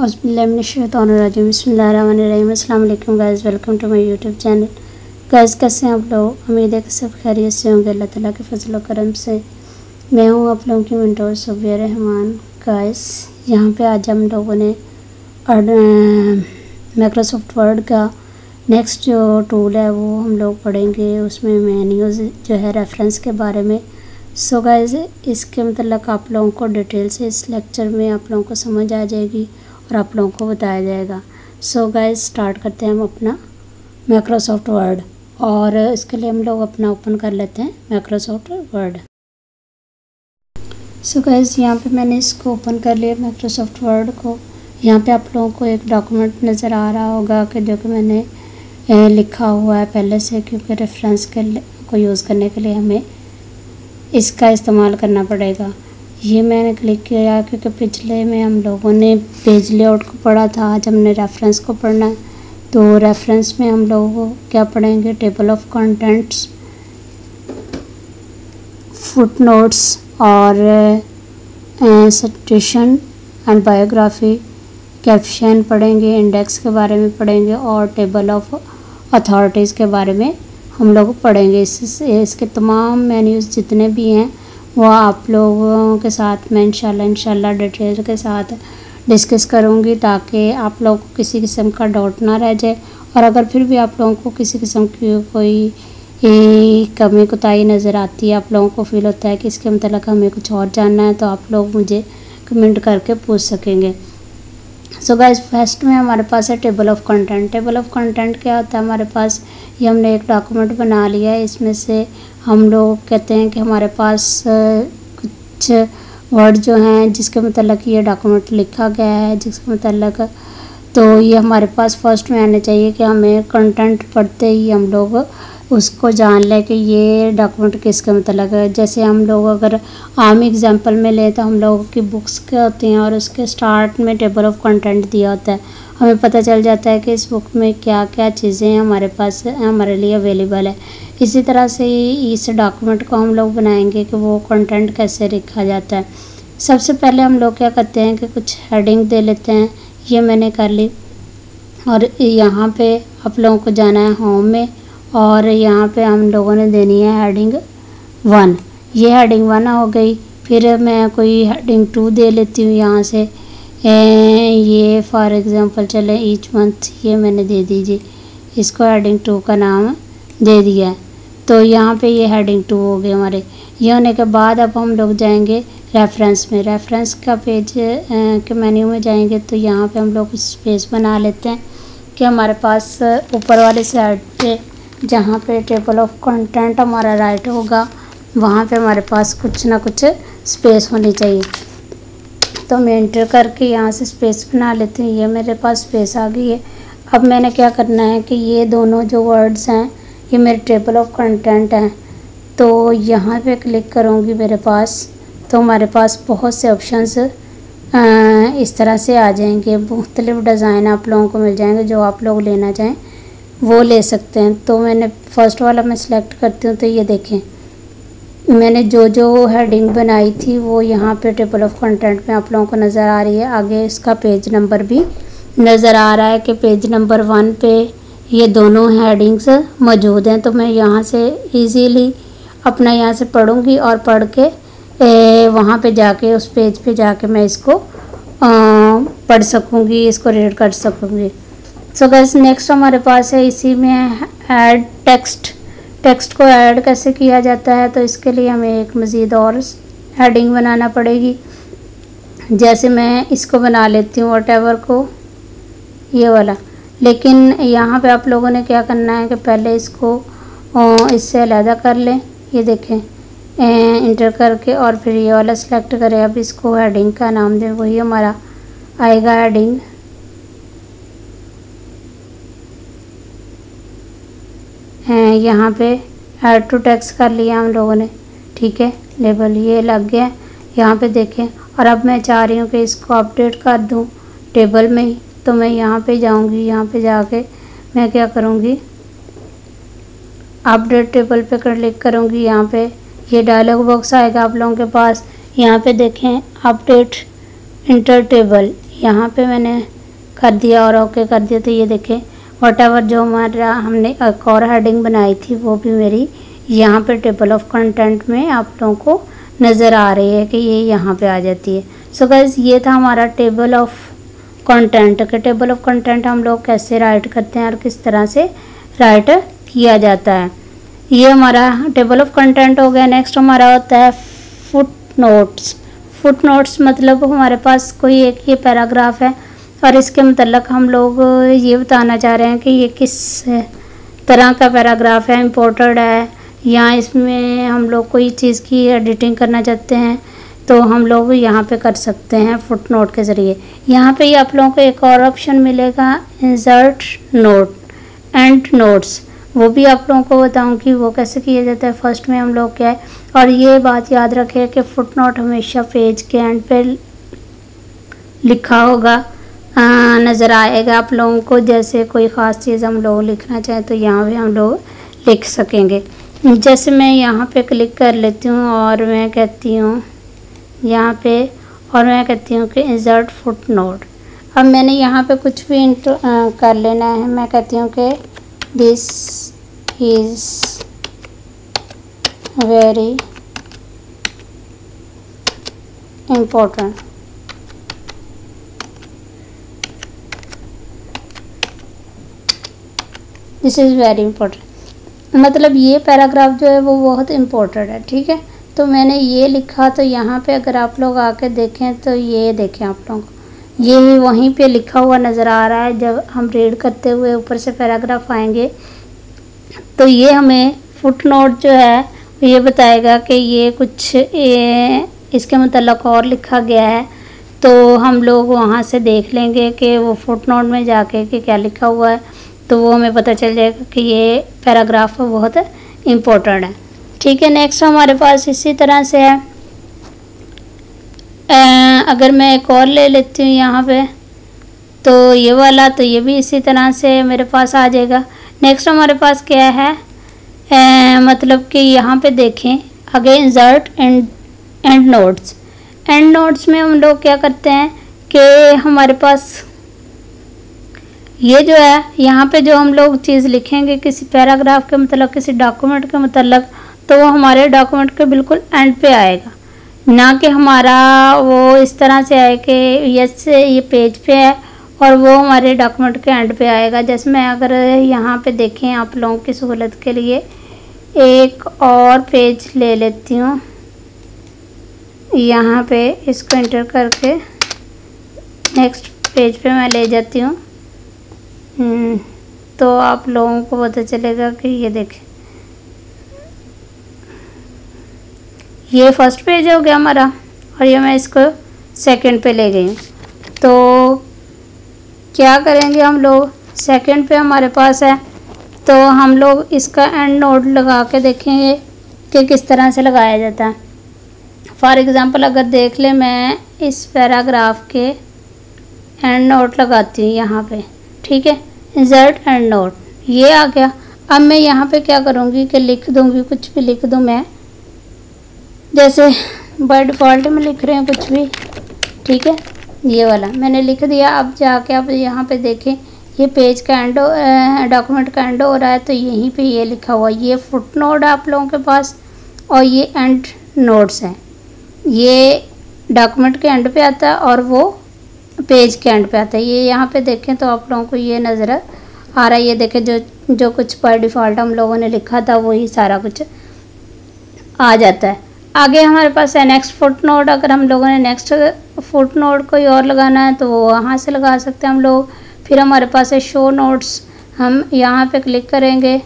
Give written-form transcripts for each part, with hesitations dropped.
औज़ुबिल्लाहिमिनश्शैतानिर्रजीम बिस्मिल्लाहिर्रहमानिर्रहीम। अस्सलाम वालेकुम guys, welcome to my YouTube channel. Guys कैसे हैं आप लोग? उम्मीद है कि सब खैरियत से होंगे अल्लाह ताला के फजल और करम से। मैं हूं आप लोगों की मेंटोर सुबिया रहमान। गाइस यहां पे आज हम लोगों ने माइक्रोसॉफ्ट वर्ड का नेक्स्ट जो टूल है वो हम लोग पढ़ेंगे। उसमें मेन्यूज़ जो है रेफरेंस के बारे में। सो गाइस इसके मतलब आप लोगों को डिटेल से इस लेक्चर में आप लोगों को समझ आ जाएगी और आप लोगों को बताया जाएगा। सो गाइस स्टार्ट करते हैं हम अपना माइक्रोसॉफ्ट वर्ड, और इसके लिए हम लोग अपना ओपन कर लेते हैं माइक्रोसॉफ्ट वर्ड। सो गाइस यहाँ पे मैंने इसको ओपन कर लिया माइक्रोसॉफ्ट वर्ड को। यहाँ पे आप लोगों को एक डॉक्यूमेंट नज़र आ रहा होगा कि जो कि मैंने लिखा हुआ है पहले से, क्योंकि रेफरेंस को यूज़ करने के लिए हमें इसका इस्तेमाल करना पड़ेगा। ये मैंने क्लिक किया क्योंकि पिछले में हम लोगों ने पेज लेआउट को पढ़ा था, आज हमने रेफरेंस को पढ़ना है। तो रेफरेंस में हम लोग क्या पढ़ेंगे? टेबल ऑफ कंटेंट्स, फुटनोट्स और सिटेशन एंड बायोग्राफी, कैप्शन पढ़ेंगे, इंडेक्स के बारे में पढ़ेंगे और टेबल ऑफ अथॉरिटीज़ के बारे में हम लोग पढ़ेंगे। इसके तमाम मेन्यूज़ जितने भी हैं वो आप लोगों के साथ मैं इंशाल्लाह डिटेल के साथ डिस्कस करूँगी, ताकि आप लोगों को किसी किस्म का डाउट ना रह जाए। और अगर फिर भी आप लोगों को किसी किस्म की कोई कमी कोताही नज़र आती है, आप लोगों को फील होता है कि इसके मतलब हमें कुछ और जानना है, तो आप लोग मुझे कमेंट करके पूछ सकेंगे। सो गाइस फर्स्ट में हमारे पास है table of content. Table of content क्या होता है? हमारे पास ये हमने एक डॉक्यूमेंट बना लिया है। इसमें से हम लोग कहते हैं कि हमारे पास कुछ वर्ड जो हैं जिसके मतलब ये डॉक्यूमेंट लिखा गया है, जिसके मतलब तो ये हमारे पास फर्स्ट में आने चाहिए कि हमें कंटेंट पढ़ते ही हम लोग उसको जान लें कि ये डॉक्यूमेंट किसका मतलब है। जैसे हम लोग अगर आम एग्जांपल में लें तो हम लोगों की बुक्स क्या होती हैं और उसके स्टार्ट में टेबल ऑफ कंटेंट दिया होता है। हमें पता चल जाता है कि इस बुक में क्या क्या चीज़ें हमारे पास हमारे लिए अवेलेबल है। इसी तरह से इस डॉक्यूमेंट को हम लोग बनाएंगे कि वो कंटेंट कैसे लिखा जाता है। सबसे पहले हम लोग क्या करते हैं कि कुछ हेडिंग दे लेते हैं। ये मैंने कर ली, और यहाँ पे आप लोगों को जाना है होम में, और यहाँ पे हम लोगों ने देनी है हेडिंग 1। ये हेडिंग 1 हो गई। फिर मैं कोई हेडिंग 2 दे लेती हूँ यहाँ से। ये फॉर एग्ज़ाम्पल चले ईच मंथ, ये मैंने दे दीजिए, इसको हेडिंग 2 का नाम दे दिया है। तो यहाँ पे ये हेडिंग 2 हो गए हमारे। ये होने के बाद अब हम लोग जाएंगे रेफरेंस में। रेफरेंस का पेज के मेन्यू में जाएंगे तो यहाँ पे हम लोग स्पेस बना लेते हैं कि हमारे पास ऊपर वाले साइड पे जहाँ पे टेबल ऑफ कंटेंट हमारा राइट होगा वहाँ पे हमारे पास कुछ ना कुछ स्पेस होनी चाहिए। तो मैं एंटर करके यहाँ से स्पेस बना लेती हूँ। ये मेरे पास स्पेस आ गई है। अब मैंने क्या करना है कि ये दोनों जो वर्ड्स हैं ये मेरे टेबल ऑफ कंटेंट हैं, तो यहाँ पे क्लिक करूँगी मेरे पास, तो हमारे पास बहुत से ऑप्शंस इस तरह से आ जाएंगे। मुख्तलिफ़ डिज़ाइन आप लोगों को मिल जाएंगे, जो आप लोग लेना चाहें वो ले सकते हैं। तो मैंने फ़र्स्ट वाला मैं सिलेक्ट करती हूँ। तो ये देखें मैंने जो हेडिंग बनाई थी वो यहाँ पे टेबल ऑफ कंटेंट में आप लोगों को नज़र आ रही है। आगे इसका पेज नंबर भी नज़र आ रहा है कि पेज नंबर 1 पे ये दोनों हेडिंग्स मौजूद हैं। तो मैं यहाँ से इजीली अपना यहाँ से पढ़ूँगी और पढ़ के वहाँ पे जाके उस पेज पे जाके मैं इसको पढ़ सकूँगी, इसको रीड कर सकूँगी। सो गाइस नेक्स्ट हमारे पास है इसी में ऐड टेक्स्ट। टेक्स्ट को ऐड कैसे किया जाता है? तो इसके लिए हमें एक मज़ीद और हेडिंग बनाना पड़ेगी। जैसे मैं इसको बना लेती हूँ व्हाटएवर को, ये वाला। लेकिन यहाँ पे आप लोगों ने क्या करना है कि पहले इसको इससे अलहदा कर लें। ये देखें इंटर करके और फिर ये वाला सेलेक्ट करें। अब इसको हेडिंग का नाम दें, वही हमारा आएगा हेडिंग। यहाँ पे ऐड टू टेक्स्ट कर लिया हम लोगों ने, ठीक है, लेबल ये लग गया यहाँ पे देखें। और अब मैं चाह रही हूँ कि इसको अपडेट कर दूँ टेबल में ही, तो मैं यहाँ पे जाऊँगी, यहाँ पे जाके मैं क्या करूँगी, अपडेट टेबल पे क्लिक करूँगी। यहाँ पे ये डायलॉग बॉक्स आएगा आप लोगों के पास। यहाँ पे देखें अपडेट इंटर टेबल, यहाँ पे मैंने कर दिया और ओके कर दिया। तो ये देखें व्हाटएवर जो हमारा हमने एक और हेडिंग बनाई थी वो भी मेरी यहाँ पे टेबल ऑफ कंटेंट में आप लोगों को नज़र आ रही है कि ये यहाँ पे आ जाती है। सो गाइस ये था हमारा टेबल ऑफ कंटेंट के टेबल ऑफ कंटेंट हम लोग कैसे राइट करते हैं और किस तरह से राइट किया जाता है। ये हमारा टेबल ऑफ कंटेंट हो गया। नेक्स्ट हमारा होता है फुट नोट्स। फुट नोट्स मतलब हमारे पास कोई एक ये पैराग्राफ है और इसके मतलब हम लोग ये बताना चाह रहे हैं कि ये किस तरह का पैराग्राफ है, इम्पोर्टेंट है, या इसमें हम लोग कोई चीज़ की एडिटिंग करना चाहते हैं तो हम लोग यहाँ पे कर सकते हैं फुट नोट के ज़रिए। यहाँ पे आप लोगों को एक और ऑप्शन मिलेगा इंसर्ट नोट एंड नोट्स, वो भी आप लोगों को बताऊंगी वो कैसे किया जाता है। फर्स्ट में हम लोग क्या है, और ये बात याद रखें कि फुट नोट हमेशा पेज के एंड पे लिखा होगा, नज़र आएगा आप लोगों को। जैसे कोई ख़ास चीज़ हम लोग लिखना चाहें तो यहाँ भी हम लोग लिख सकेंगे। जैसे मैं यहाँ पे क्लिक कर लेती हूँ और मैं कहती हूँ यहाँ पे, और मैं कहती हूँ कि इंसर्ट फुट नोट। अब मैंने यहाँ पे कुछ भी कर लेना है। मैं कहती हूँ कि this is very important. This is very important मतलब ये पैराग्राफ जो है वो बहुत इम्पोर्टेंट है, ठीक है। तो मैंने ये लिखा, तो यहाँ पे अगर आप लोग आके देखें तो ये देखें आप लोगों को ये वहीं पे लिखा हुआ नज़र आ रहा है। जब हम रीड करते हुए ऊपर से पैराग्राफ आएंगे तो ये हमें फुट नोट जो है ये बताएगा कि ये कुछ इसके मतलब और लिखा गया है। तो हम लोग वहाँ से देख लेंगे कि वो फुट नोट में जाके कि क्या लिखा हुआ है, तो वो हमें पता चल जाएगा कि ये पैराग्राफ बहुत इम्पोर्टेंट है, ठीक है। नेक्स्ट हमारे पास इसी तरह से है, अगर मैं एक और ले लेती हूँ यहाँ पे तो ये वाला, तो ये भी इसी तरह से मेरे पास आ जाएगा। नेक्स्ट हमारे पास क्या है, मतलब कि यहाँ पे देखें again insert and notes. And notes में हम लोग क्या करते हैं कि हमारे पास ये जो है यहाँ पे जो हम लोग चीज़ लिखेंगे किसी पैराग्राफ के मतलब किसी डॉक्यूमेंट के मतलब, तो वो हमारे डॉक्यूमेंट के बिल्कुल एंड पे आएगा, ना कि हमारा वो इस तरह से आए कि ये पेज पे है और वो हमारे डॉक्यूमेंट के एंड पे आएगा। जैसे मैं अगर यहाँ पे देखें आप लोगों की सहूलत के लिए एक और पेज ले लेती हूँ, यहाँ पे इसको इंटर करके नेक्स्ट पेज पे मैं ले जाती हूँ, तो आप लोगों को पता चलेगा कि ये देखें ये फर्स्ट पेज हो गया हमारा और ये मैं इसको सेकंड पे ले गई हूँ। तो क्या करेंगे हम लोग, सेकंड पे हमारे पास है तो हम लोग इसका एंड नोट लगा के देखेंगे कि किस तरह से लगाया जाता है। फॉर एग्ज़ाम्पल अगर देख ले मैं इस पैराग्राफ के एंड नोट लगाती हूँ यहाँ पे, ठीक है, इंसर्ट एंड नोट, ये आ गया। अब मैं यहाँ पे क्या करूँगी कि लिख दूँगी, कुछ भी लिख दूँ मैं, जैसे बाय डिफ़ॉल्ट में लिख रहे हैं कुछ भी, ठीक है, ये वाला मैंने लिख दिया। अब जाके आप यहाँ पे देखें ये पेज का एंड डॉक्यूमेंट का एंड हो रहा है, तो यहीं पे ये लिखा हुआ ये फुट नोट है आप लोगों के पास और ये एंड नोट्स हैं। ये डॉक्यूमेंट के एंड पे आता है और वो पेज के एंड पे आता है। ये यहाँ पे देखें तो आप लोगों को ये नज़र आ रहा है, ये देखें जो कुछ बाय डिफ़ॉल्ट हम लोगों ने लिखा था वही सारा कुछ आ जाता है। आगे हमारे पास है नेक्स्ट फुट नोट। अगर हम लोगों ने नेक्स्ट फुट नोट कोई और लगाना है तो वो वहाँ से लगा सकते हैं हम लोग। फिर हमारे पास है शो नोट्स, हम यहाँ पे क्लिक करेंगे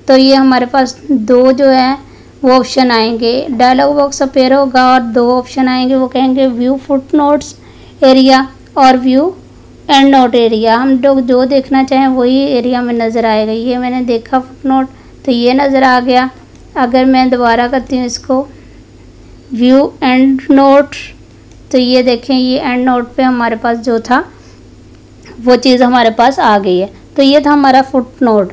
तो ये हमारे पास दो जो है वो ऑप्शन आएंगे, डायलॉग बॉक्स अपेयर होगा और दो ऑप्शन आएंगे, वो कहेंगे व्यू फुट नोट्स एरिया और व्यू एंड नोट एरिया। हम लोग जो देखना चाहें वही एरिया में नज़र आएगा। ये मैंने देखा फुट नोट तो ये नज़र आ गया। अगर मैं दोबारा करती हूँ इसको व्यू एंड नोट। तो ये देखें, ये एंड नोट पे हमारे पास जो था वो चीज़ हमारे पास आ गई है। तो ये था हमारा फुट नोट।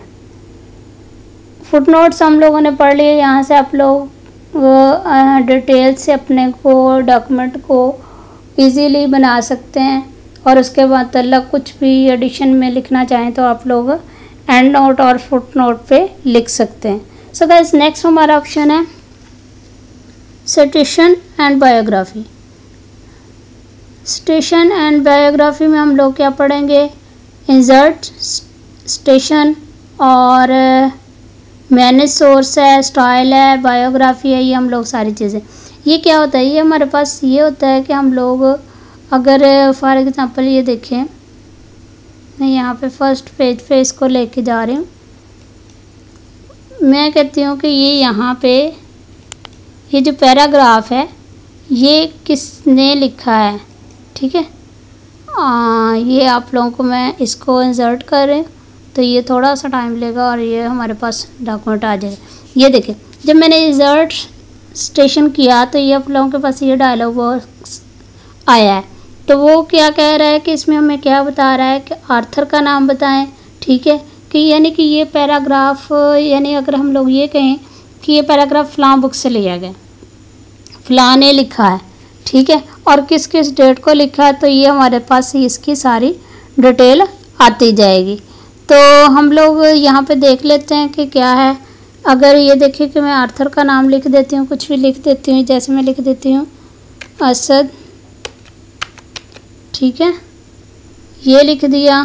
फुट नोट्स हम लोगों ने पढ़ लिए। यहाँ से आप लोग डिटेल से अपने को डॉक्यूमेंट को इजीली बना सकते हैं और उसके बाद तल्लक कुछ भी एडिशन में लिखना चाहें तो आप लोग एंड नोट और फुट नोट पे लिख सकते हैं। सो गाइस, नेक्स्ट हमारा ऑप्शन है citation and biography. Citation and biography में हम लोग क्या पढ़ेंगे? इंसर्ट, स्टेशन और मैनेज सोर्स है, स्टाइल है, बायोग्राफी है, ये हम लोग सारी चीज़ें। ये क्या होता है? ये हमारे पास ये होता है कि हम लोग अगर फॉर एग्ज़ाम्पल ये देखें, मैं यहाँ पे फर्स्ट पेज पे इसको लेके जा रही हूँ। मैं कहती हूँ कि ये यहाँ पे ये जो पैराग्राफ है ये किसने लिखा है, ठीक है। ये आप लोगों को मैं इसको इंसर्ट कर रही हूँ तो ये थोड़ा सा टाइम लेगा और ये हमारे पास डॉक्यूमेंट आ जाएगा। ये देखिए, जब मैंने इंसर्ट स्टेशन किया तो ये आप लोगों के पास ये डायलॉग बॉक्स आया है। तो वो क्या कह रहा है कि इसमें हमें क्या बता रहा है कि आर्थर का नाम बताएं, ठीक है। कि यानी कि ये पैराग्राफ, यानी अगर हम लोग ये कहें कि ये पैराग्राफ फ़लाँ बुक से लिया गया, फ़लाँ ने लिखा है, ठीक है, और किस किस डेट को लिखा है, तो ये हमारे पास इसकी सारी डिटेल आती जाएगी। तो हम लोग यहाँ पे देख लेते हैं कि क्या है। अगर ये देखिए कि मैं आर्थर का नाम लिख देती हूँ, कुछ भी लिख देती हूँ, जैसे मैं लिख देती हूँ असद, ठीक है, ये लिख दिया।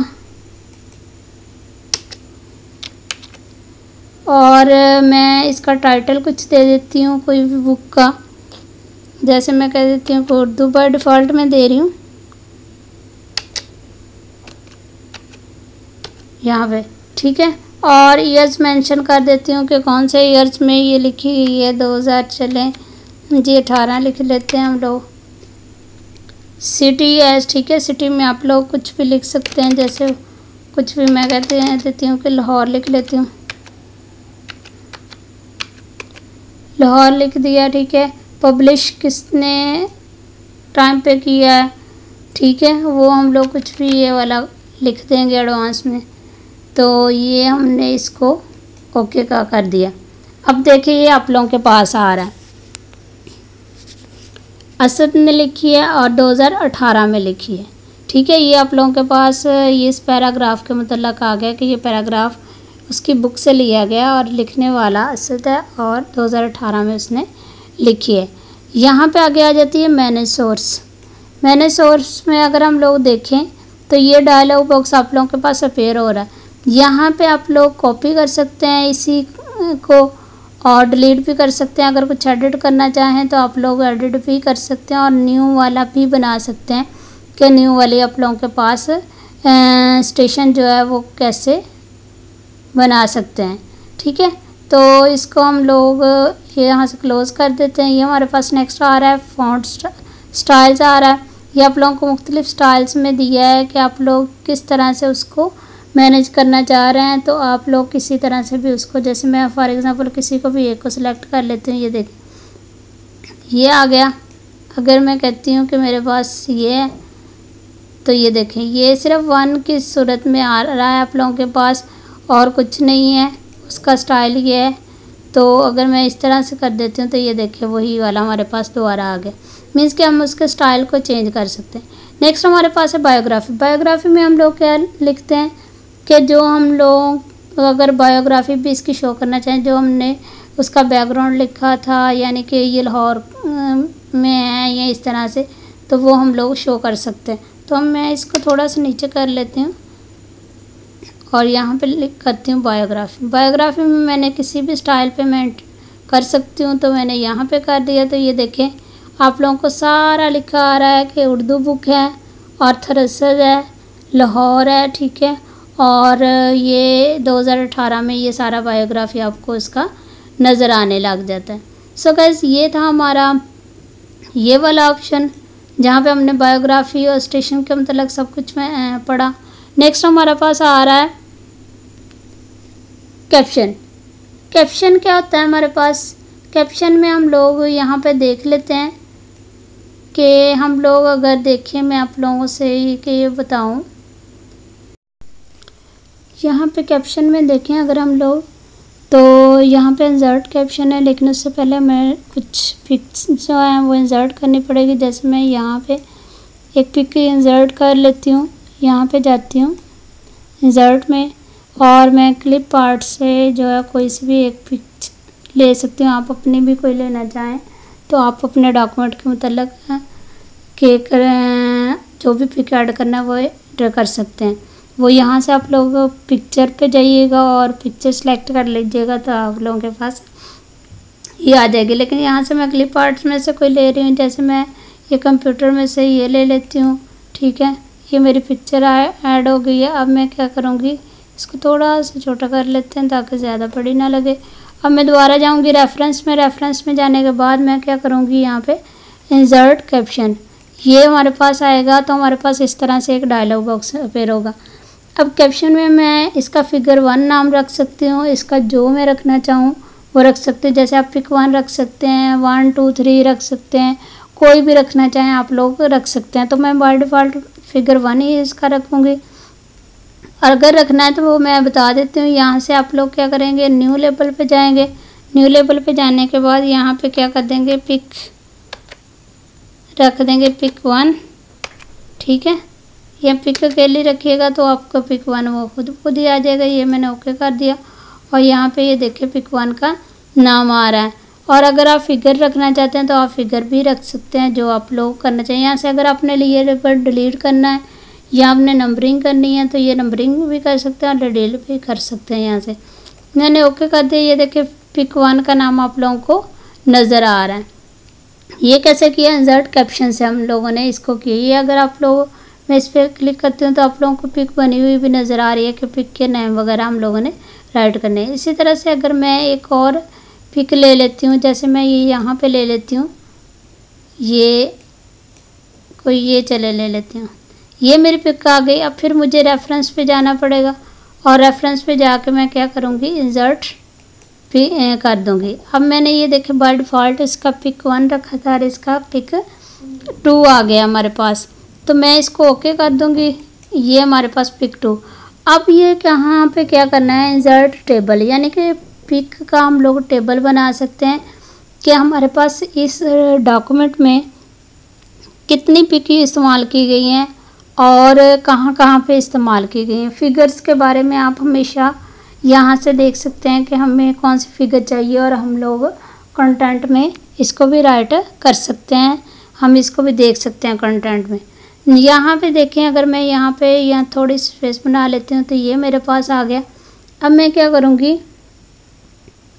और मैं इसका टाइटल कुछ दे देती हूँ कोई भी बुक का, जैसे मैं कह देती हूँ उर्दू बाय डिफ़ॉल्ट में दे रही हूँ यहाँ पे, ठीक है। और ईयर्स मेंशन कर देती हूँ कि कौन से ईयर्स में ये लिखी गई है। 2000 चलें जी, 18 लिख लेते हैं हम लोग। सिटी है, ठीक है, सिटी में आप लोग कुछ भी लिख सकते हैं, जैसे कुछ भी मैं देती हूँ कि लाहौर लिख लेती हूँ, लाहौर लिख दिया, ठीक है। पब्लिश किसने टाइम पे किया है, ठीक है, वो हम लोग कुछ भी ये वाला लिख देंगे एडवांस में। तो ये हमने इसको ओके का कर दिया। अब देखिए ये आप लोगों के पास आ रहा है, असद ने लिखी है और 2018 में लिखी है, ठीक है। ये आप लोगों के पास ये इस पैराग्राफ के मतलब आ गया कि ये पैराग्राफ उसकी बुक से लिया गया और लिखने वाला असद है और 2018 में उसने लिखी है। यहाँ पे आगे आ जाती है मैनेज सोर्स। मैनेज सोर्स में अगर हम लोग देखें तो ये डायलॉग बॉक्स आप लोगों के पास अपेयर हो रहा है। यहाँ पे आप लोग कॉपी कर सकते हैं इसी को और डिलीट भी कर सकते हैं। अगर कुछ एडिट करना चाहें तो आप लोग एडिट भी कर सकते हैं और न्यू वाला भी बना सकते हैं कि न्यू वाली आप लोगों के पास स्टेशन जो है वो कैसे बना सकते हैं, ठीक है। तो इसको हम लोग यहाँ से क्लोज़ कर देते हैं। ये हमारे पास नेक्स्ट आ रहा है फॉन्ट स्टाइल्स आ रहा है। ये आप लोगों को मुख्तलिफ स्टाइल्स में दिया है कि आप लोग किस तरह से उसको मैनेज करना चाह रहे हैं। तो आप लोग किसी तरह से भी उसको, जैसे मैं फॉर एग्ज़ाम्पल किसी को भी एक को सिलेक्ट कर लेती हूँ, ये देखें ये आ गया। अगर मैं कहती हूँ कि मेरे पास ये है तो ये देखें ये सिर्फ 1 की सूरत में आ रहा है आप लोगों के पास और कुछ नहीं है, उसका स्टाइल ये है। तो अगर मैं इस तरह से कर देती हूँ तो ये देखिए वही वाला हमारे पास दोबारा आ गया। मीन्स कि हम उसके स्टाइल को चेंज कर सकते हैं। नेक्स्ट हमारे पास है बायोग्राफी। बायोग्राफी में हम लोग क्या लिखते हैं कि जो हम लोग अगर बायोग्राफी भी इसकी शो करना चाहें, जो हमने उसका बैकग्राउंड लिखा था यानी कि ये लाहौर में है या इस तरह से, तो वो हम लोग शो कर सकते हैं। तो मैं इसको थोड़ा सा नीचे कर लेती हूँ और यहाँ पे लिख करती हूँ बायोग्राफी। बायोग्राफी में मैंने किसी भी स्टाइल पे मैं कर सकती हूँ, तो मैंने यहाँ पे कर दिया। तो ये देखें आप लोगों को सारा लिखा आ रहा है कि उर्दू बुक है, आर्थर असद है, लाहौर है, ठीक है, और ये 2018 में ये सारा बायोग्राफी आपको इसका नज़र आने लग जाता है। सो गाइस ये था हमारा ये वाला ऑप्शन जहाँ पे हमने बायोग्राफी और स्टेशन के मतलब सब कुछ में पढ़ा। नेक्स्ट हमारे पास आ रहा है कैप्शन। कैप्शन क्या होता है हमारे पास? कैप्शन में हम लोग यहाँ पे देख लेते हैं कि हम लोग अगर देखें, मैं आप लोगों से ये बताऊं, यहाँ पे कैप्शन में देखें अगर हम लोग, तो यहाँ पे इंसर्ट कैप्शन है, लेकिन उससे पहले मैं कुछ पिक्स जो है वो इंसर्ट करनी पड़ेगी। जैसे मैं यहाँ पे एक पिक इंसर्ट कर लेती हूँ, यहाँ पे जाती हूँ इंसर्ट में, और मैं क्लिप आर्ट से जो है कोई सी भी एक पिक ले सकती हूँ। आप अपनी भी कोई लेना चाहें तो आप अपने डॉक्यूमेंट के मतलब के जो भी पिक ऐड करना है वो एंटर कर सकते हैं। वो यहाँ से आप लोग पिक्चर पे जाइएगा और पिक्चर सेलेक्ट कर लीजिएगा तो आप लोगों के पास ये आ जाएगी। लेकिन यहाँ से मैं क्लिप आर्ट्स में से कोई ले रही हूँ, जैसे मैं ये कंप्यूटर में से ये ले लेती हूँ। ठीक है, ये मेरी पिक्चर ऐड हो गई है। अब मैं क्या करूँगी, इसको थोड़ा सा छोटा कर लेते हैं ताकि ज़्यादा बड़ी ना लगे। अब मैं दोबारा जाऊँगी रेफरेंस में जाने के बाद मैं क्या करूँगी, यहाँ पे इंसर्ट कैप्शन, ये हमारे पास आएगा तो हमारे पास इस तरह से एक डायलॉग बॉक्स अपेयर होगा। अब कैप्शन में मैं इसका फिगर 1 नाम रख सकती हूँ, इसका जो मैं रखना चाहूँ वो रख सकते हैं। जैसे आप पिक 1 रख सकते हैं, 1 2 3 रख सकते हैं, कोई भी रखना चाहें आप लोग रख सकते हैं। तो मैं बाय डिफ़ॉल्ट फिगर 1 ही इसका रखूँगी। और अगर रखना है तो वो मैं बता देती हूँ। यहाँ से आप लोग क्या करेंगे, न्यू लेबल पे जाएंगे। न्यू लेबल पे जाने के बाद यहाँ पे क्या कर देंगे, पिक रख देंगे पिक 1। ठीक है, ये पिक अकेली रखिएगा तो आपको पिक 1 वो खुद ही आ जाएगा। ये मैंने ओके कर दिया और यहाँ पे ये देखिए पिक 1 का नाम आ रहा है। और अगर आप फिगर रखना चाहते हैं तो आप फिगर भी रख सकते हैं, जो आप लोग करना चाहिए। यहाँ से अगर आपने लिए लेबल डिलीट करना है या आपने नंबरिंग करनी है तो ये नंबरिंग भी कर सकते हैं और डिलीट भी कर सकते हैं। यहाँ से मैंने ओके कर दिया। ये देखिए पिक 1 का नाम आप लोगों को नज़र आ रहा है। ये कैसे किया, इंसर्ट कैप्शन से हम लोगों ने इसको किया। ये अगर आप लोग, मैं इस पर क्लिक करती हूँ तो आप लोगों को पिक बनी हुई भी नज़र आ रही है कि पिक के नेम वगैरह हम लोगों ने राइट करने हैं। इसी तरह से अगर मैं एक और पिक ले लेती हूँ, जैसे मैं ये यहाँ पे ले लेती हूँ, ये कोई ये चले ले लेती हूँ, ये मेरी पिक आ गई। अब फिर मुझे रेफरेंस पे जाना पड़ेगा और रेफरेंस पे जाके मैं क्या करूँगी, इंसर्ट भी कर दूँगी। अब मैंने ये देखे बाय डिफ़ॉल्ट इसका पिक 1 रखा था और इसका पिक 2 आ गया हमारे पास, तो मैं इसको ओके कर दूँगी। ये हमारे पास पिक 2। अब ये कहाँ पे क्या करना है, इंसर्ट टेबल, यानी कि पिक का हम लोग टेबल बना सकते हैं कि हमारे पास इस डॉक्यूमेंट में कितनी पिक इस्तेमाल की गई हैं और कहाँ कहाँ पे इस्तेमाल की गई हैं। फिगर्स के बारे में आप हमेशा यहाँ से देख सकते हैं कि हमें कौन सी फिगर चाहिए और हम लोग कंटेंट में इसको भी राइट कर सकते हैं, हम इसको भी देख सकते हैं कंटेंट में। यहाँ पे देखें, अगर मैं यहाँ थोड़ी स्पेस बना लेती हूँ तो ये मेरे पास आ गया। अब मैं क्या करूँगी,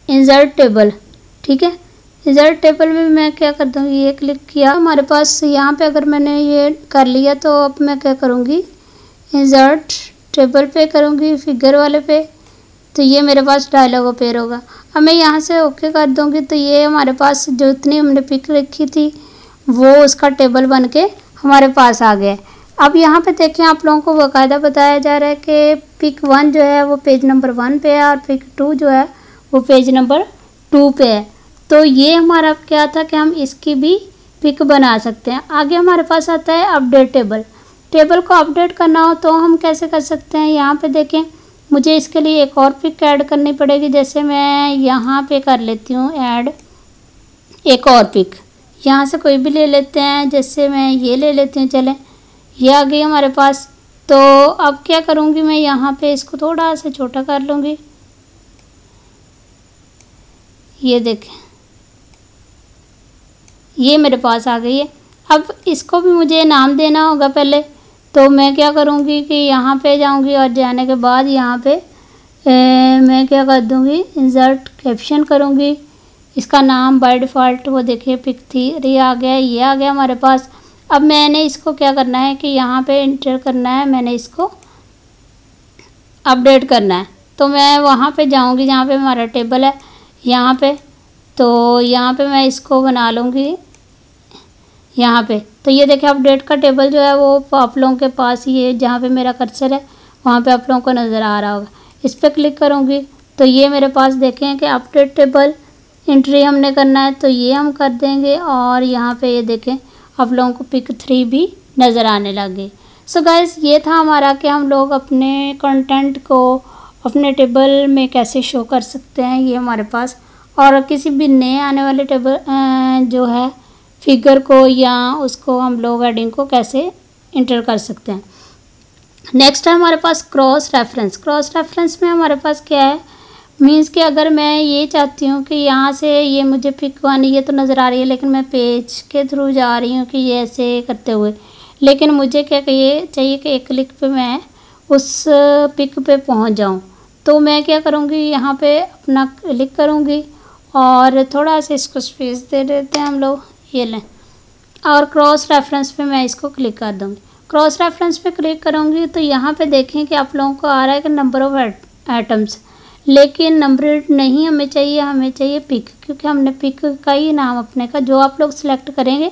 इंसर्ट टेबल। ठीक है, इंसर्ट टेबल में मैं क्या कर दूँगी, ये क्लिक किया हमारे पास यहाँ पे, अगर मैंने ये कर लिया तो अब मैं क्या करूँगी, इंसर्ट टेबल पे करूँगी, फिगर वाले पे, तो ये मेरे पास डायलॉग अपेयर होगा। अब मैं यहाँ से ओके कर दूँगी तो ये हमारे पास जो इतनी हमने पिक रखी थी वो उसका टेबल बन के हमारे पास आ गया। अब यहाँ पे देखें, आप लोगों को बाकायदा बताया जा रहा है कि पिक 1 जो है वो पेज नंबर 1 पे है और पिक 2 जो है वो पेज नंबर 2 पे है। तो ये हमारा क्या था कि हम इसकी भी पिक बना सकते हैं। आगे हमारे पास आता है अपडेट टेबल। टेबल को अपडेट करना हो तो हम कैसे कर सकते हैं, यहाँ पे देखें, मुझे इसके लिए एक और पिक ऐड करनी पड़ेगी। जैसे मैं यहाँ पे कर लेती हूँ ऐड एक और पिक, यहाँ से कोई भी ले लेते हैं, जैसे मैं ये ले लेती हूँ, चलें ये आ गई हमारे पास। तो अब क्या करूँगी, मैं यहाँ पे इसको थोड़ा सा छोटा कर लूँगी, ये देखें ये मेरे पास आ गई है। अब इसको भी मुझे नाम देना होगा पहले, तो मैं क्या करूँगी कि यहाँ पे जाऊँगी और जाने के बाद यहाँ पे मैं क्या कर दूँगी, इंसर्ट कैप्शन करूँगी। इसका नाम बाय डिफ़ॉल्ट वो देखिए पिक 3 आ गया, ये आ गया हमारे पास। अब मैंने इसको क्या करना है कि यहाँ पे इंटर करना है, मैंने इसको अपडेट करना है। तो मैं वहाँ पे जाऊँगी जहाँ पे हमारा टेबल है, यहाँ पे, तो यहाँ पे मैं इसको बना लूँगी यहाँ पे। तो ये देखिए अपडेट का टेबल जो है वो आप लोगों के पास ही है, जहाँ पे मेरा कर्सर है वहाँ पे आप लोगों को नज़र आ रहा होगा। इस पर क्लिक करूँगी तो ये मेरे पास देखें कि अपडेट टेबल एंट्री हमने करना है तो ये हम कर देंगे। और यहाँ पे ये देखें आप लोगों को पिक 3 भी नज़र आने लगे। सो गाइस ये था हमारा कि हम लोग अपने कंटेंट को अपने टेबल में कैसे शो कर सकते हैं, ये हमारे पास। और किसी भी नए आने वाले टेबल जो है फिगर को या उसको हम लोग हेडिंग को कैसे इंटर कर सकते हैं। नेक्स्ट है हमारे पास क्रॉस रेफरेंस। क्रॉस रेफरेंस में हमारे पास क्या है, मीन्स कि अगर मैं ये चाहती हूँ कि यहाँ से ये मुझे पिक 1 ये तो नज़र आ रही है, लेकिन मैं पेज के थ्रू जा रही हूँ कि ये ऐसे करते हुए, लेकिन मुझे क्या चाहिए कि एक क्लिक पे मैं उस पिक पे पहुँच जाऊँ। तो मैं क्या करूँगी, यहाँ पे अपना क्लिक करूँगी और थोड़ा सा इसको स्पेस दे देते हैं हम लोग, ये लें, और क्रॉस रेफरेंस पे मैं इसको क्लिक कर दूँगी। क्रॉस रेफरेंस पे क्लिक करूँगी तो यहाँ पे देखें कि आप लोगों को आ रहा है कि नंबर ऑफ आइटम्स, लेकिन नंबर नहीं हमें चाहिए, हमें चाहिए पिक, क्योंकि हमने पिक का ही नाम अपने का जो आप लोग सिलेक्ट करेंगे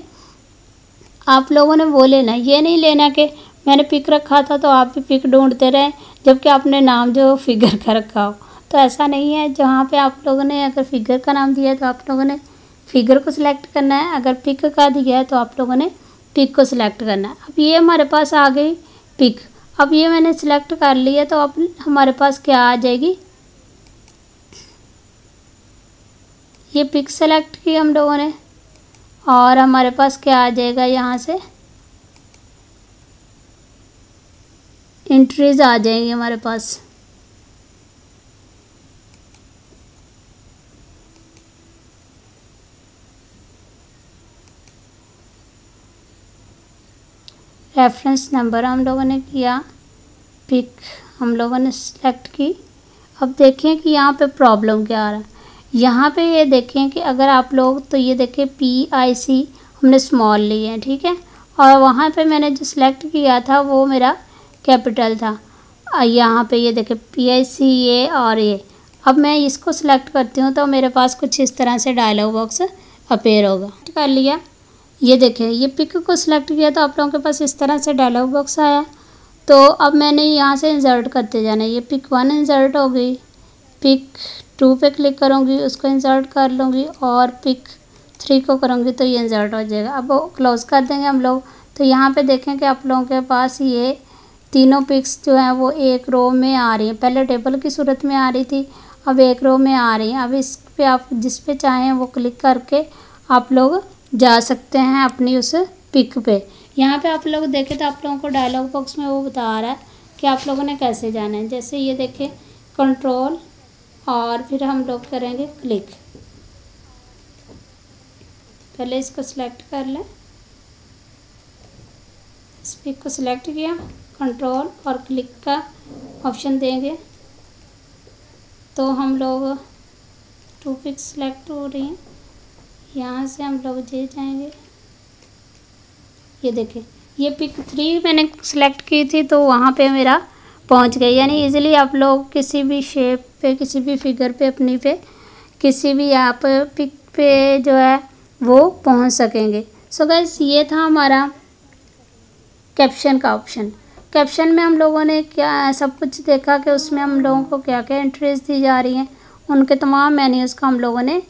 आप लोगों ने वो लेना। ये नहीं लेना कि मैंने पिक रखा था तो आप भी पिक ढूंढते रहें जबकि आपने नाम जो फिगर का रखा हो, तो ऐसा नहीं है। जहाँ पे आप लोगों ने अगर फिगर का नाम दिया है तो आप लोगों ने फिगर को सिलेक्ट करना है, अगर पिक का दिया है तो आप लोगों ने पिक को सिलेक्ट करना है। अब ये हमारे पास आ गई पिक। अब ये मैंने सिलेक्ट कर लिया तो अब हमारे पास क्या आ जाएगी, ये पिक सेलेक्ट की हम लोगों ने और हमारे पास क्या आ जाएगा, यहाँ से एंट्रीज आ जाएंगी हमारे पास। रेफरेंस नंबर हम लोगों ने किया, पिक हम लोगों ने सेलेक्ट की। अब देखें कि यहाँ पे प्रॉब्लम क्या आ रहा है। यहाँ पे ये देखें कि अगर आप लोग तो ये देखें PIC हमने स्मॉल लिए हैं, ठीक है, और वहाँ पे मैंने जो सिलेक्ट किया था वो मेरा कैपिटल था। यहाँ पे ये देखें PIC ये और ये। अब मैं इसको सिलेक्ट करती हूँ तो मेरे पास कुछ इस तरह से डायलॉग बॉक्स अपेयर होगा। कर लिया, ये देखें ये पिक को सिलेक्ट किया तो आप लोगों के पास इस तरह से डायलॉग बॉक्स आया। तो अब मैंने यहाँ से इंसर्ट करते जाना है। ये पिक 1 इंसर्ट हो गई, पिक 2 पे क्लिक करूँगी उसको इंसर्ट कर लूँगी और पिक 3 को करूँगी तो ये इंसर्ट हो जाएगा। अब वो क्लोज़ कर देंगे हम लोग। तो यहाँ पे देखें कि आप लोगों के पास ये तीनों पिक्स जो हैं वो एक रो में आ रही हैं। पहले टेबल की सूरत में आ रही थी, अब एक रो में आ रही हैं। अब इस पे आप जिस पे चाहें वो क्लिक करके आप लोग जा सकते हैं अपनी उस पिक पे। यहाँ पे आप लोग देखें तो आप लोगों को डायलॉग बॉक्स में वो बता रहा है कि आप लोगों ने कैसे जाना है। जैसे ये देखें कंट्रोल और फिर हम लोग करेंगे क्लिक। पहले इसको सिलेक्ट कर लें, इस पिक को सिलेक्ट किया, कंट्रोल और क्लिक का ऑप्शन देंगे तो हम लोग 2 पिक्स सिलेक्ट हो रही हैं। यहाँ से हम लोग जे जाएंगे, ये देखें ये पिक 3 मैंने सिलेक्ट की थी तो वहाँ पे मेरा पहुँच गई। यानी इजीली आप लोग किसी भी शेप पे, किसी भी फिगर पे, अपनी पे, किसी भी आप पिक पे जो है वो पहुँच सकेंगे। सो गाइस ये था हमारा कैप्शन का ऑप्शन। कैप्शन में हम लोगों ने क्या सब कुछ देखा कि उसमें हम लोगों को क्या क्या एंट्रीज दी जा रही हैं, उनके तमाम मेन्यूज़ का हम लोगों ने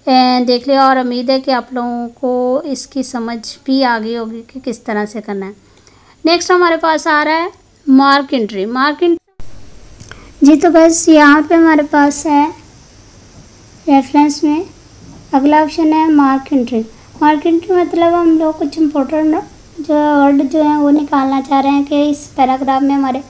देख लिया और उम्मीद है कि आप लोगों को इसकी समझ भी आ गई होगी कि किस तरह से करना है। नेक्स्ट हमारे पास आ रहा है मार्क एंट्री। मार्क एंट्री जी, तो बस यहाँ पे हमारे पास है रेफरेंस में अगला ऑप्शन है मार्क एंट्री। मार्क एंट्री मतलब हम लोग कुछ इम्पोर्टेंट जो वर्ड जो हैं वो निकालना चाह रहे हैं कि इस पैराग्राफ में हमारे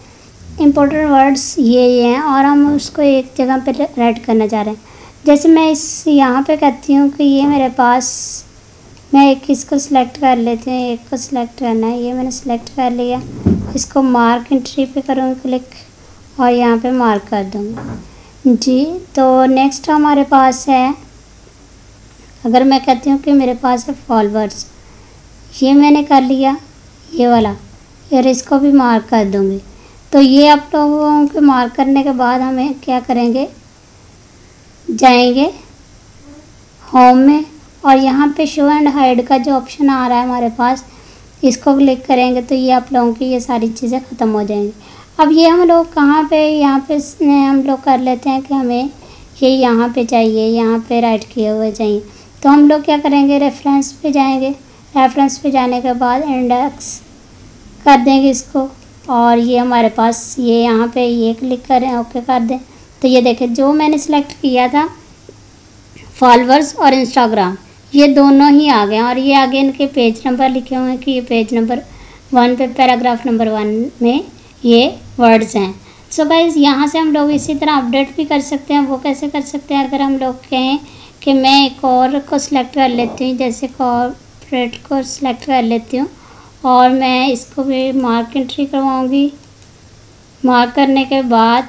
इम्पोर्टेंट वर्ड्स ये हैं और हम उसको एक जगह पे राइट करना चाह रहे हैं। जैसे मैं इस यहाँ पे कहती हूँ कि ये मेरे पास, मैं एक इसको सिलेक्ट कर लेती हूँ, एक को सिलेक्ट करना है, ये मैंने सिलेक्ट कर लिया, इसको मार्क एंट्री पे करूँगी क्लिक और यहाँ पे मार्क कर दूँगी जी। तो नेक्स्ट हमारे पास है, अगर मैं कहती हूँ कि मेरे पास है फॉलोअर्स, ये मैंने कर लिया ये वाला, और इसको भी मार्क कर दूँगी। तो ये आप लोगों के मार्क करने के बाद हमें क्या करेंगे, जाएंगे होम में और यहाँ पे शो एंड हाइड का जो ऑप्शन आ रहा है हमारे पास, इसको क्लिक करेंगे तो ये आप लोगों की ये सारी चीज़ें ख़त्म हो जाएंगी। अब ये हम लोग कहाँ पे, यहाँ पे हम लोग कर लेते हैं कि हमें ये यहाँ पे चाहिए, यहाँ पे राइट किए हुए चाहिए। तो हम लोग क्या करेंगे, रेफरेंस पे जाएंगे। रेफरेंस पे जाने के बाद इंडेक्स कर देंगे इसको, और ये हमारे पास ये यहाँ पे ये क्लिक करें, ओके कर दें। तो ये देखें जो मैंने सेलेक्ट किया था फॉलोअर्स और इंस्टाग्राम, ये दोनों ही आ गए, और ये आगे इनके पेज नंबर लिखे हुए हैं कि ये पेज नंबर 1 पे पैराग्राफ नंबर 1 में ये वर्ड्स हैं। सो गाइस यहाँ से हम लोग इसी तरह अपडेट भी कर सकते हैं। वो कैसे कर सकते हैं, अगर हम लोग कहें कि मैं एक और को सिलेक्ट कर लेती हूँ, जैसे कॉर्पोरेट को सिलेक्ट कर लेती हूँ, और मैं इसको भी मार्क एंट्री करवाऊँगी। मार्क करने के बाद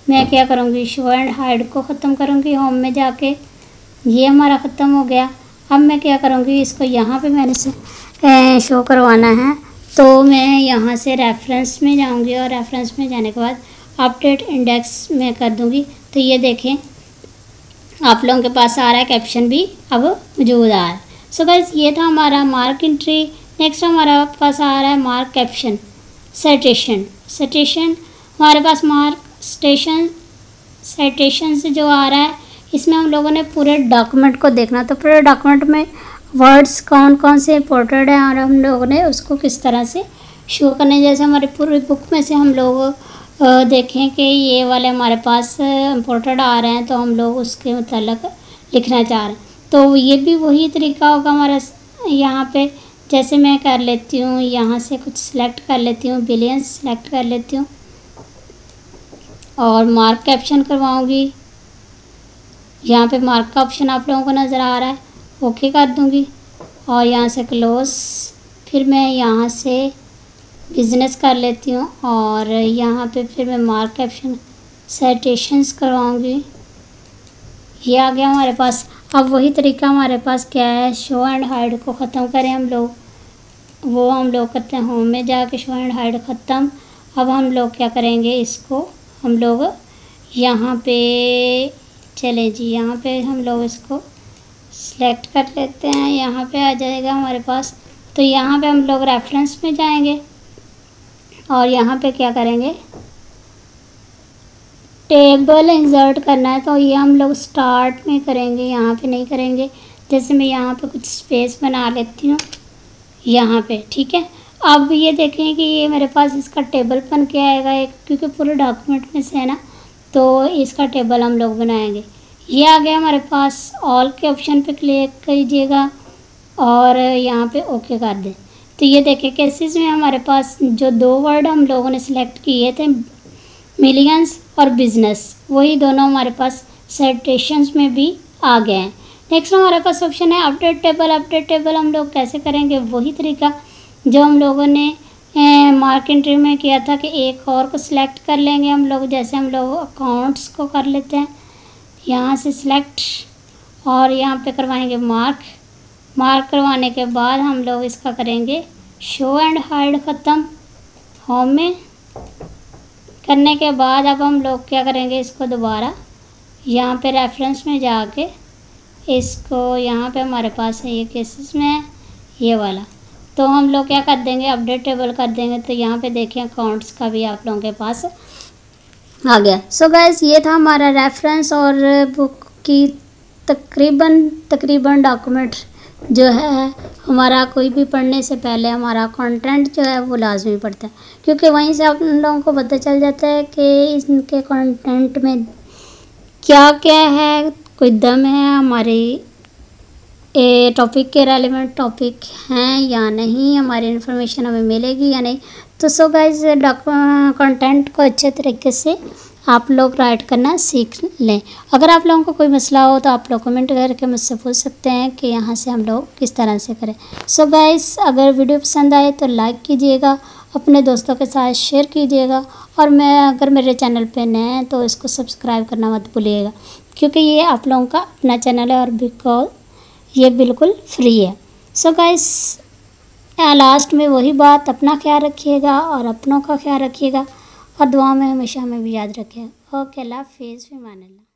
मैं क्या करूँगी, शो एंड हाइड को ख़त्म करूँगी। होम में जाके ये हमारा ख़त्म हो गया। अब मैं क्या करूँगी, इसको यहाँ पे मैंने से शो करवाना है, तो मैं यहाँ से रेफरेंस में जाऊँगी, और रेफरेंस में जाने के बाद अपडेट इंडेक्स में कर दूँगी। तो ये देखें आप लोगों के पास आ रहा है, कैप्शन भी अब मौजूद आ रहा है। सो गाइस ये था हमारा मार्क एंट्री। नेक्स्ट हमारा पास आ रहा है मार्क कैप्शन साइटेशन। साइटेशन हमारे पास मार्क साइटेशन से जो आ रहा है, इसमें हम लोगों ने पूरे डॉक्यूमेंट को देखना। तो पूरे डॉक्यूमेंट में वर्ड्स कौन कौन से इंपॉर्टेंट हैं, और हम लोगों ने उसको किस तरह से शो करने। जैसे हमारी पूरी बुक में से हम लोग देखें कि ये वाले हमारे पास इंपॉर्टेंट आ रहे हैं, तो हम लोग उसके मतलब लिखना चाह रहे हैं। तो ये भी वही तरीका होगा हमारा। यहाँ पे जैसे मैं कर लेती हूँ, यहाँ से कुछ सिलेक्ट कर लेती हूँ, बिलियंस सिलेक्ट कर लेती हूँ, और मार्क कैप्शन करवाऊँगी। यहाँ पे मार्क का ऑप्शन आप लोगों को नज़र आ रहा है, ओके कर दूँगी, और यहाँ से क्लोज। फिर मैं यहाँ से बिज़नेस कर लेती हूँ, और यहाँ पे फिर मैं मार्क कैप्शन साइटेशंस करवाऊँगी। ये आ गया हमारे पास। अब वही तरीका हमारे पास क्या है, शो एंड हाइड को ख़त्म करें हम लोग। वो हम लोग करते हैं होम में जाके शो एंड हाइड ख़त्म। अब हम लोग क्या करेंगे, इसको हम लोग यहाँ पे चले जी, यहाँ पे हम लोग इसको सिलेक्ट कर लेते हैं। यहाँ पे आ जाएगा हमारे पास। तो यहाँ पे हम लोग रेफरेंस में जाएंगे, और यहाँ पे क्या करेंगे, टेबल इंसर्ट करना है। तो ये हम लोग स्टार्ट में करेंगे, यहाँ पे नहीं करेंगे। जैसे मैं यहाँ पे कुछ स्पेस बना लेती हूँ यहाँ पे, ठीक है। अब ये देखें कि ये मेरे पास इसका टेबल बन के आएगा एक, क्योंकि पूरे डॉक्यूमेंट में से है ना, तो इसका टेबल हम लोग बनाएंगे। ये आ गया हमारे पास। ऑल के ऑप्शन पे क्लिक कीजिएगा, और यहाँ पे ओके कर दें। तो ये देखें केसेस में हमारे पास जो 2 वर्ड हम लोगों ने सिलेक्ट किए थे, मिलियंस और बिजनेस, वही दोनों हमारे पास साइटेशंस में भी आ गए हैं। नेक्स्ट हमारे पास ऑप्शन है अपडेट टेबल। अपडेट टेबल हम लोग कैसे करेंगे, वही तरीका जो हम लोगों ने मार्क एंट्री में किया था कि एक और को सिलेक्ट कर लेंगे हम लोग। जैसे हम लोग अकाउंट्स को कर लेते हैं, यहाँ से सिलेक्ट, और यहाँ पे करवाएंगे मार्क। मार्क करवाने के बाद हम लोग इसका करेंगे शो एंड हाइड ख़त्म। होम में करने के बाद अब हम लोग क्या करेंगे, इसको दोबारा यहाँ पे रेफरेंस में जाके इसको, यहाँ पे हमारे पास है ये केसेस में है ये वाला, तो हम लोग क्या कर देंगे, अपडेट टेबल कर देंगे। तो यहाँ पे देखें अकाउंट्स का भी आप लोगों के पास आ गया। सो गाइस ये था हमारा रेफरेंस और बुक की तकरीबन डॉक्यूमेंट जो है हमारा। कोई भी पढ़ने से पहले हमारा कंटेंट जो है वो लाजमी पढ़ता है, क्योंकि वहीं से आप लोगों को पता चल जाता है कि इनके कंटेंट में क्या क्या है, कोई दम है, हमारी टॉपिक के रेलेवेंट टॉपिक हैं या नहीं, हमारी इन्फॉर्मेशन हमें मिलेगी या नहीं। तो सो गाइस कंटेंट को अच्छे तरीके से आप लोग राइट करना सीख लें। अगर आप लोगों को कोई मसला हो तो आप लोग कमेंट करके मुझसे पूछ सकते हैं कि यहाँ से हम लोग किस तरह से करें। सो गाइस अगर वीडियो पसंद आए तो लाइक कीजिएगा, अपने दोस्तों के साथ शेयर कीजिएगा, और अगर मेरे चैनल पे नए हैं तो इसको सब्सक्राइब करना मत भूलिएगा, क्योंकि ये आप लोगों का अपना चैनल है और बिकॉज ये बिल्कुल फ्री है। सो गाइस लास्ट में वही बात, अपना ख्याल रखिएगा और अपनों का ख्याल रखिएगा, और दुआ में हमेशा हमें भी याद रखिएगा। ओके, अल्लाह हाफ़िज़, फ़ी अमान अल्लाह।